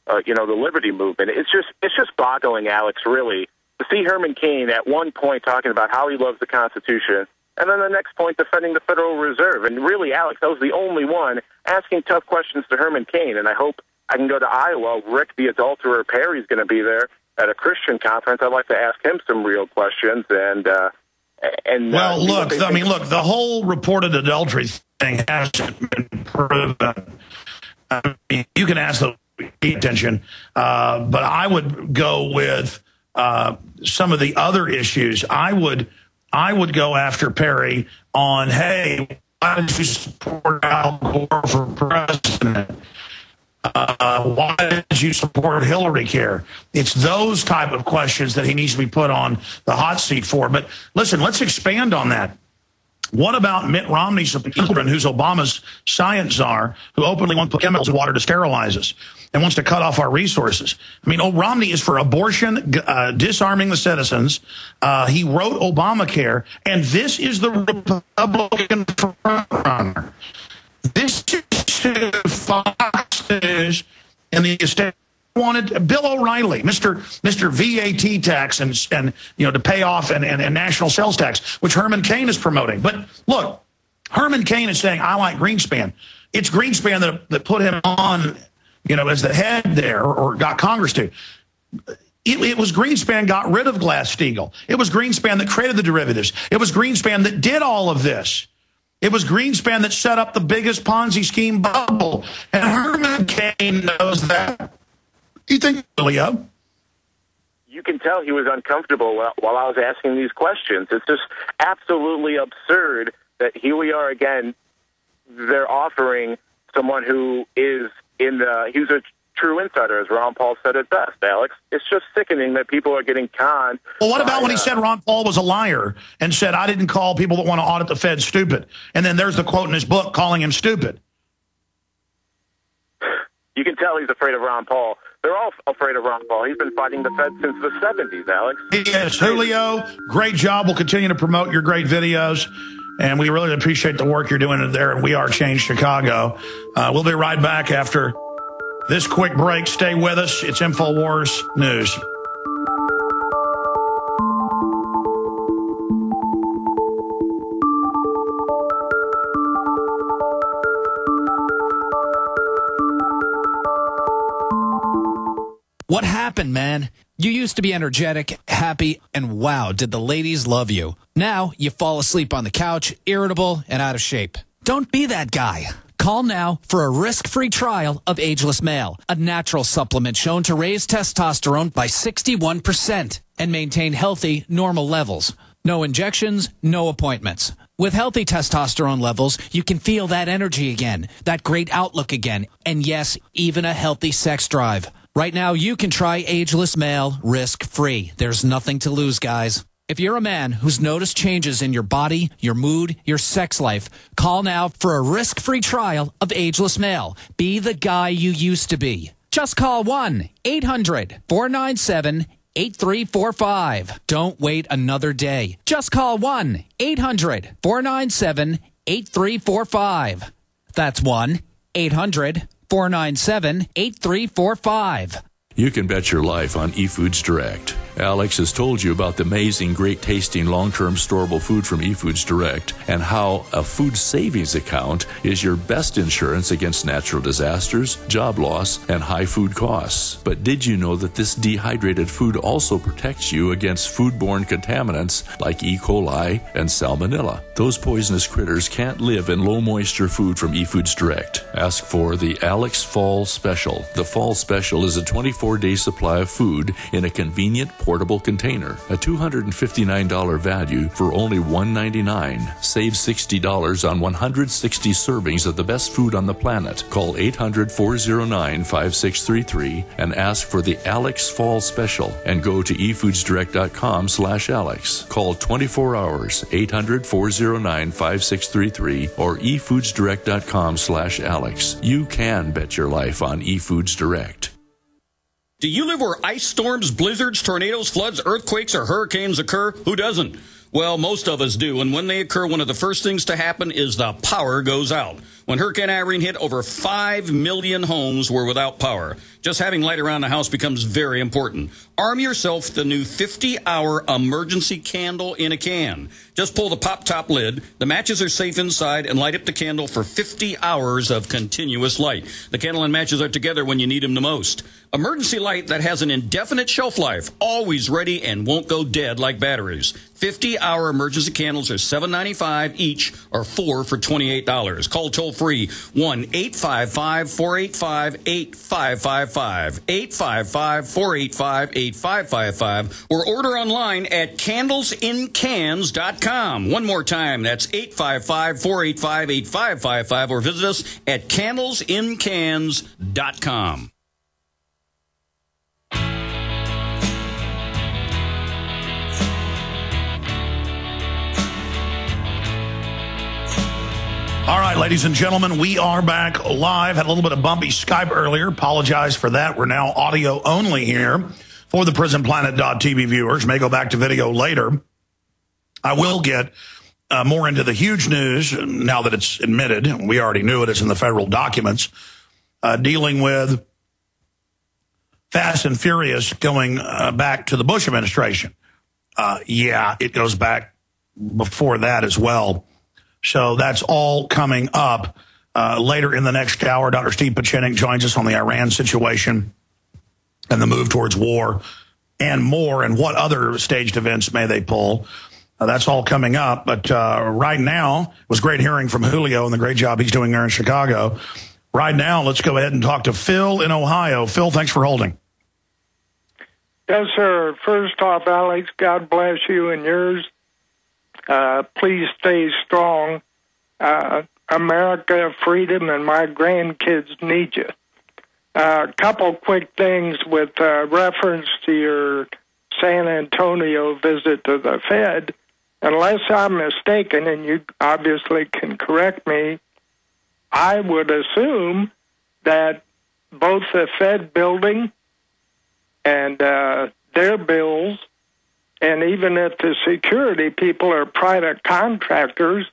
the liberty movement. It's just boggling, Alex, really, to see Herman Cain at one point talking about how he loves the Constitution, and then the next point defending the Federal Reserve. And really, Alex, I was the only one asking tough questions to Herman Cain, and I hope I can go to Iowa. Rick, the adulterer Perry's going to be there at a Christian conference. I'd like to ask him some real questions. Look, the whole reported adultery thing hasn't been proven. I mean, you can ask the attention, but I would go with some of the other issues. I would go after Perry on, hey, why did you support Al Gore for president? Why did you support Hillary care? It's those type of questions that he needs to be put on the hot seat for. But listen, let's expand on that. What about Mitt Romney's children, who's Obama's science czar, who openly wants to put chemicals in water to sterilize us and wants to cut off our resources? I mean, Romney is for abortion, disarming the citizens. He wrote Obamacare, and this is the Republican frontrunner. This is Fox News and the estate wanted Bill O'Reilly, Mr. VAT tax and to pay off and national sales tax, which Herman Cain is promoting. But look, Herman Cain is saying, I like Greenspan. It's Greenspan that put him on, as the head there or got Congress to. It was Greenspan got rid of Glass-Steagall. It was Greenspan that created the derivatives. It was Greenspan that did all of this. It was Greenspan that set up the biggest Ponzi scheme bubble. And Herman Cain knows that. You think, Leo? You can tell he was uncomfortable while I was asking these questions. It's just absolutely absurd that here we are again. They're offering someone who is he's a true insider, as Ron Paul said it best, Alex. It's just sickening that people are getting conned. Well, what about when he said Ron Paul was a liar and said, I didn't call people that want to audit the Fed stupid? And then there's the quote in his book calling him stupid. You can tell he's afraid of Ron Paul. They're all afraid of Ron Paul. He's been fighting the Fed since the 70s, Alex. Yes, Julio, great job. We'll continue to promote your great videos, and we really appreciate the work you're doing there at We Are Change Chicago. We'll be right back after this quick break. Stay with us. It's Infowars News. What happened, man? You used to be energetic, happy, and wow, did the ladies love you. Now you fall asleep on the couch, irritable and out of shape. Don't be that guy. Call now for a risk-free trial of Ageless Male, a natural supplement shown to raise testosterone by 61% and maintain healthy, normal levels. No injections, no appointments. With healthy testosterone levels, you can feel that energy again, that great outlook again, and yes, even a healthy sex drive. Right now, you can try Ageless Male risk-free. There's nothing to lose, guys. If you're a man who's noticed changes in your body, your mood, your sex life, call now for a risk-free trial of Ageless Male. Be the guy you used to be. Just call 1-800-497-8345. Don't wait another day. Just call 1-800-497-8345. That's 1-800-497-8345. You can bet your life on eFoods Direct. Alex has told you about the amazing, great-tasting, long-term storable food from eFoods Direct and how a food savings account is your best insurance against natural disasters, job loss, and high food costs. But did you know that this dehydrated food also protects you against foodborne contaminants like E. coli and salmonella? Those poisonous critters can't live in low-moisture food from eFoods Direct. Ask for the Alex Fall Special. The Fall Special is a 24-day supply of food in a convenient portable container. A $259 value for only $199. Save $60 on 160 servings of the best food on the planet. Call 800-409-5633 and ask for the Alex Fall Special and go to efoodsdirect.com/Alex. Call 24 hours, 800-409-5633 or efoodsdirect.com/Alex. You can bet your life on eFoods Direct. Do you live where ice storms, blizzards, tornadoes, floods, earthquakes, or hurricanes occur? Who doesn't? Well, most of us do, and when they occur, one of the first things to happen is the power goes out. When Hurricane Irene hit, over 5 million homes were without power. Just having light around the house becomes very important. Arm yourself with the new 50-hour emergency candle in a can. Just pull the pop-top lid, the matches are safe inside, and light up the candle for 50 hours of continuous light. The candle and matches are together when you need them the most. Emergency light that has an indefinite shelf life, always ready and won't go dead like batteries. 50-hour emergency candles are $7.95 each, or 4 for $28. Call toll-free 1-855-485-8555, 855-485-8555, or order online at candlesincans.com. One more time, that's 855-485-8555, or visit us at candlesincans.com. All right, ladies and gentlemen, we are back live. Had a little bit of bumpy Skype earlier. Apologize for that. We're now audio only here for the PrisonPlanet.tv viewers. May go back to video later. I will get more into the huge news now that it's admitted. We already knew it. It's in the federal documents. Dealing with Fast and Furious going back to the Bush administration. Yeah, it goes back before that as well. So that's all coming up later in the next hour. Dr. Steve Pieczenik joins us on the Iran situation and the move towards war and more, and what other staged events may they pull. That's all coming up. But right now, it was great hearing from Julio and the great job he's doing there in Chicago. Right now, let's go ahead and talk to Phil in Ohio. Phil, thanks for holding. Yes, sir. First off, Alex, God bless you and yours. Please stay strong. America, freedom, and my grandkids need you. A couple quick things with reference to your San Antonio visit to the Fed. Unless I'm mistaken, and you obviously can correct me, I would assume that both the Fed building and their bills, and even if the security people are private contractors,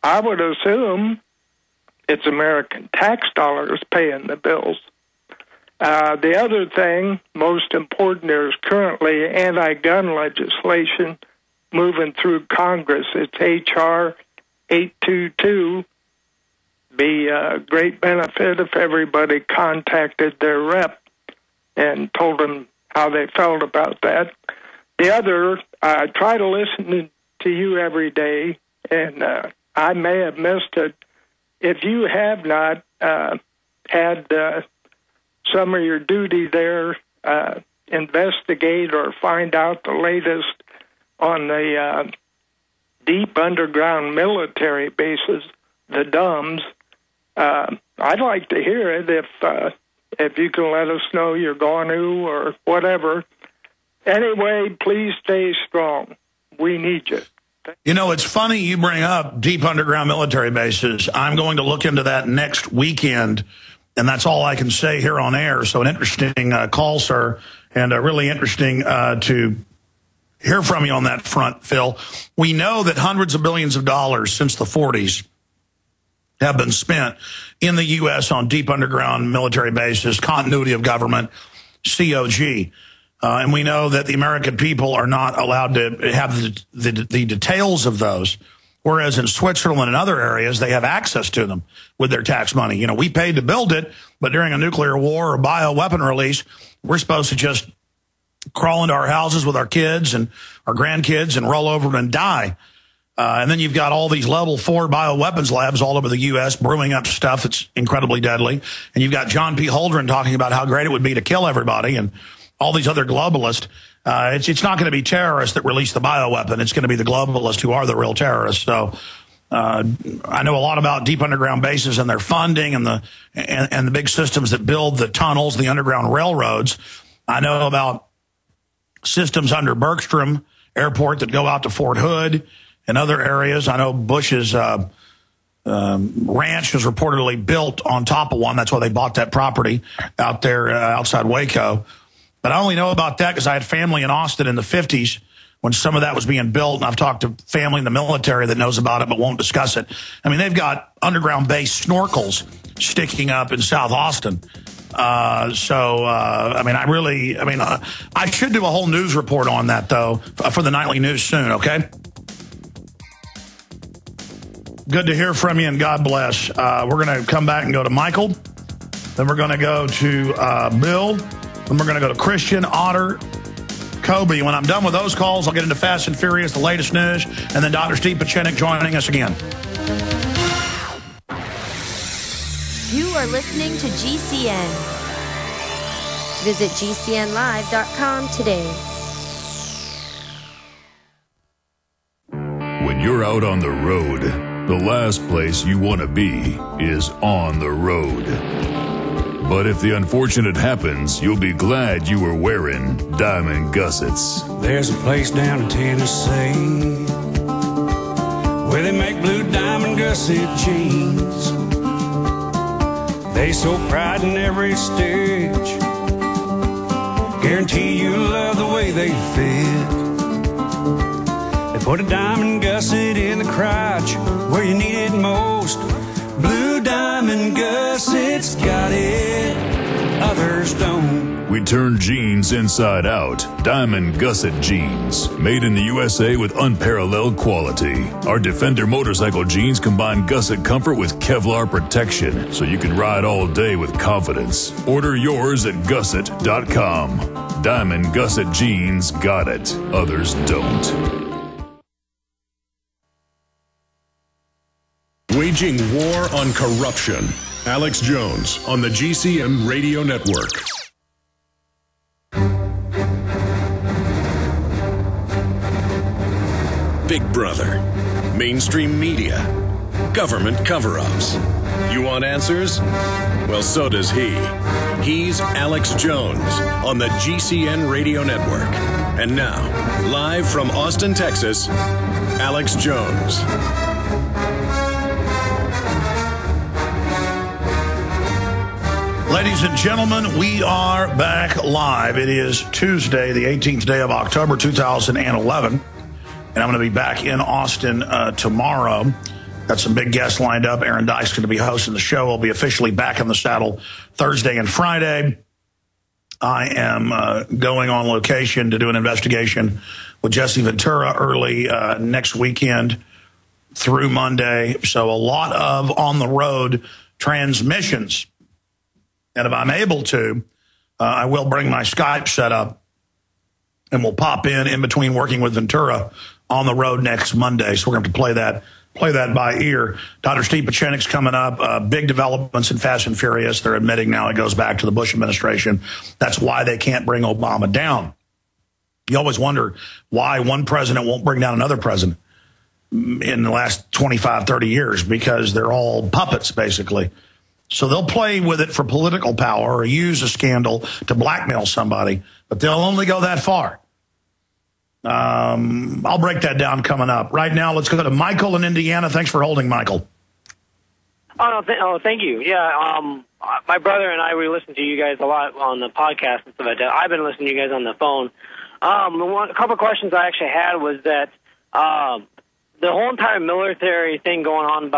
I would assume it's American tax dollars paying the bills. The other thing, most important, there's currently anti-gun legislation moving through Congress. It's H.R. 822. Be a great benefit if everybody contacted their rep and told them how they felt about that. The other, I try to listen to you every day, and I may have missed it. If you have not had some of your duty there, investigate or find out the latest on the deep underground military bases, the DUMBs, I'd like to hear it if you can let us know you're going to or whatever. Anyway, please stay strong. We need you. You know, it's funny you bring up deep underground military bases. I'm going to look into that next weekend, and that's all I can say here on air. So an interesting call, sir, and really interesting to hear from you on that front, Phil. We know that hundreds of billions of dollars since the 40s have been spent in the U.S. on deep underground military bases, continuity of government, COG. And we know that the American people are not allowed to have the details of those, whereas in Switzerland and other areas, they have access to them with their tax money. You know, we paid to build it, but during a nuclear war or bioweapon release, we're supposed to just crawl into our houses with our kids and our grandkids and roll over and die. And then you've got all these level 4 bioweapons labs all over the U.S. brewing up stuff that's incredibly deadly. And you've got John P. Holdren talking about how great it would be to kill everybody, and all these other globalists. It's not going to be terrorists that release the bioweapon. It's going to be the globalists who are the real terrorists. So I know a lot about deep underground bases and their funding and the big systems that build the tunnels, the underground railroads. I know about systems under Bergstrom Airport that go out to Fort Hood and other areas. I know Bush's ranch was reportedly built on top of one. That's why they bought that property out there outside Waco. But I only know about that because I had family in Austin in the 50s when some of that was being built, and I've talked to family in the military that knows about it but won't discuss it. I mean, they've got underground base snorkels sticking up in South Austin. I should do a whole news report on that, though, for the nightly news soon, okay? Good to hear from you, and God bless. We're going to come back and go to Michael. Then we're going to go to Bill. Then we're going to go to Christian, Otter, Kobe. When I'm done with those calls, I'll get into Fast and Furious, the latest news, and then Dr. Steve Pieczenik joining us again. You are listening to GCN. Visit GCNlive.com today. When you're out on the road, the last place you want to be is on the road. But if the unfortunate happens, you'll be glad you were wearing diamond gussets. There's a place down in Tennessee where they make blue diamond gusset jeans. They so pride in every stitch, guarantee you love the way they fit. They put a diamond gusset in the crotch where you need it most. Blue diamond gussets got it, others don't. We turn jeans inside out. Diamond gusset jeans. Made in the USA with unparalleled quality. Our Defender motorcycle jeans combine gusset comfort with Kevlar protection, so you can ride all day with confidence. Order yours at gusset.com. Diamond gusset jeans got it, others don't. Waging war on corruption. Alex Jones on the GCN Radio Network. Big Brother, mainstream media, government cover-ups. You want answers? Well, so does he. He's Alex Jones on the GCN Radio Network. And now, live from Austin, Texas, Alex Jones. Ladies and gentlemen, we are back live. It is Tuesday, the 18th day of October, 2011. And I'm going to be back in Austin tomorrow. Got some big guests lined up. Aaron Dyke's going to be hosting the show. I'll be officially back in the saddle Thursday and Friday. I am going on location to do an investigation with Jesse Ventura early next weekend through Monday. So a lot of on-the-road transmissions. And if I'm able to, I will bring my Skype set up and we'll pop in between working with Ventura on the road next Monday. So we're going to play that by ear. Dr. Steve Pieczenik's coming up. Big developments in Fast and Furious. They're admitting now it goes back to the Bush administration. That's why they can't bring Obama down. You always wonder why one president won't bring down another president in the last 25, 30 years, because they're all puppets, basically. So they'll play with it for political power or use a scandal to blackmail somebody, but they'll only go that far. I'll break that down coming up. Right now, let's go to Michael in Indiana. Thanks for holding, Michael. Thank you. Yeah, my brother and I, we listen to you guys a lot on the podcast and stuff like that. I've been listening to you guys on the phone. A couple of questions I actually had was that the whole entire military thing going on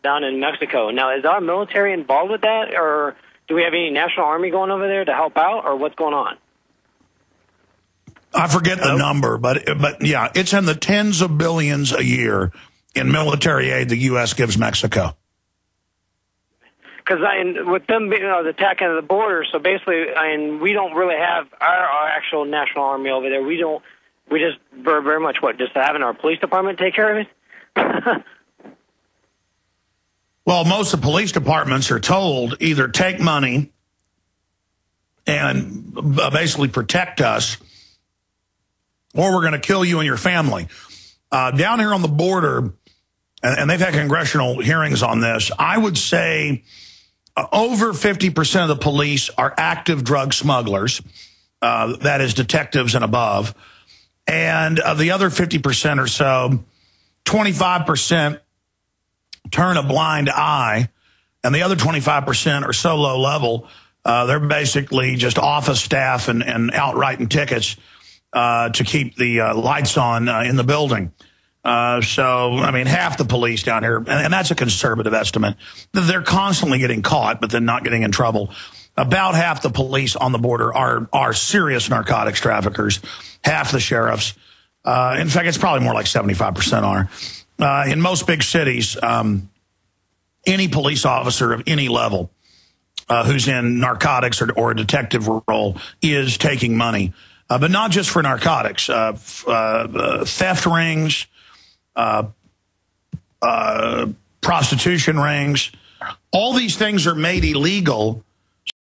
down in Mexico. Now, is our military involved with that, or do we have any National Army going over there to help out, or what's going on? I forget the number, but yeah, it's in the tens of billions a year in military aid the U.S. gives Mexico. Because with them being attacking the border, so basically, we don't really have our actual National Army over there. We just very much just having our police department take care of it. Well, most of the police departments are told either take money and basically protect us, or we're going to kill you and your family. Down here on the border, and they've had congressional hearings on this, I would say over 50% of the police are active drug smugglers, that is detectives and above. And of the other 50% or so, 25% turn a blind eye, and the other 25% are so low level, they're basically just office staff and out writing tickets. to keep the lights on in the building. So, I mean, half the police down here, and that's a conservative estimate, they're constantly getting caught, but then not getting in trouble. About half the police on the border are serious narcotics traffickers. Half the sheriffs. In fact, it's probably more like 75% are. In most big cities, any police officer of any level who's in narcotics or a detective role is taking money. But not just for narcotics. Theft rings, prostitution rings. All these things are made illegal